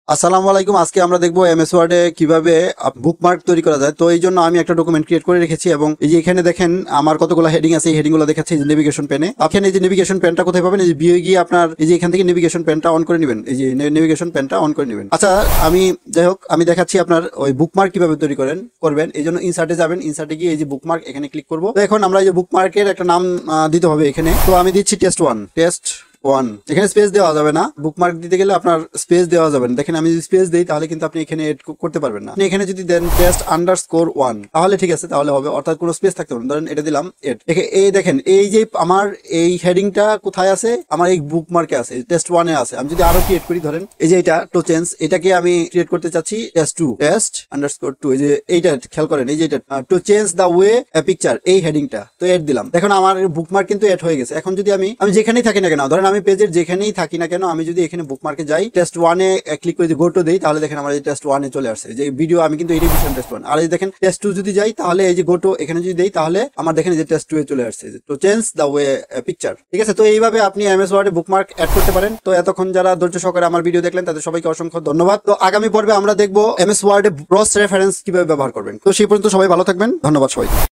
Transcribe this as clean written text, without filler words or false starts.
আসসালামু আলাইকুম। আজকে আমরা দেখবো এমএস ওয়ার্ডে কিভাবে বুকমার্ক তৈরি করা যায়। তো এই জন্য আমি একটা ডকুমেন্ট ক্রিয়েট করে রেখেছি এবং এই যে এখানে দেখেন আমার কতগুলো হেডিং আছে, এই হেডিং গুলো দেখাচ্ছে এই যে নেভিগেশন পেনে। আপনি এই যে নেভিগেশন পেনটা কোথায় পাবেন, এই যে বিয়ে গিয়ে আপনার এই যে এখান থেকে নেভিগেশন পেনটা অন করে নেবেন, এই যে নেভিগেশন পেনটা অন করে নেবেন। আচ্ছা, আমি যাই হোক আমি দেখাচ্ছি আপনার ওই বুকমার্ক কিভাবে তৈরি করবেন। এই জন্য ইনসার্টে যাবেন, ইনসার্টে গিয়ে এই যে বুকমার্ক এখানে ক্লিক করবো। তো এখন আমরা এই যে বুকমার্কের একটা নাম দিতে হবে এখানে। তো আমি দিচ্ছি টেস্ট 1। এখানে স্পেস দেওয়া যাবে না, বুকমার্ক দিতে গেলে আপনার স্পেস দেওয়া যাবে না। দেখেন আমি যদি স্পেস দিই তাহলে কিন্তু আপনি এখানে এড করতে পারবেন না। আপনি এখানে যদি দেন টেস্ট_1 তাহলে ঠিক আছে, তাহলে হবে, অর্থাৎ কোনো স্পেস থাকতে পারবেন। ধরেন এটা দিলাম এড। এই দেখেন এই যে আমার এই হেডিংটা কোথায় আছে, আমার এই বুকমার্কে আছে, টেস্ট 1 এ আছে। আমি যদি আরো ক্রিয়েট করি, ধরেন এই যে এটা টো চেঞ্জ, এটাকে আমি ক্রিয়েট করতে চাচ্ছি টেস্ট_2। এই যে এইটা খেয়াল করেন, এই যে এটা to change the way picture, এই হেডিংটা তো এড দিলাম। দেখুন আমার বুকমার্ক কিন্তু এড হয়ে গেছে। এখন যদি আমি যেখানেই থাকি না কেন, ধরেন আমি পেজের যেখানেই থাকি না কেন, আমি যদি এখানে বুকমার্কে যাই, টেস্ট 1 এ ক্লিক করে গো টু দেই, তাহলে দেখেন আমার এই টেস্ট 1 এ চলে আসছে। যে ভিডিও আমি কিন্তু এটাই দিচ্ছিলাম টেস্ট 1। আর এই দেখেন টেস্ট 2 যদি যাই, তাহলে এই যে গো টু এখানে যদি দেই, তাহলে আমার দেখেন এই যে টেস্ট 2 এ চলে আসছে, তো চেঞ্জ দা ওয়ে পিকচার। ঠিক আছে, তো এইভাবে আপনি এমএস ওয়ার্ডে বুকমার্ক অ্যাড করতে পারেন। তো এতক্ষণ যারা ধৈর্য সহকারে আমার ভিডিও দেখলেন তাদের সবাইকে অসংখ্য ধন্যবাদ। তো আগামী পর্বে আমরা দেখবো এমএস ওয়ার্ডে ক্রস রেফারেন্স কিভাবে ব্যবহার করবেন। তো সেই পর্যন্ত সবাই ভালো থাকবেন, ধন্যবাদ সবাইকে।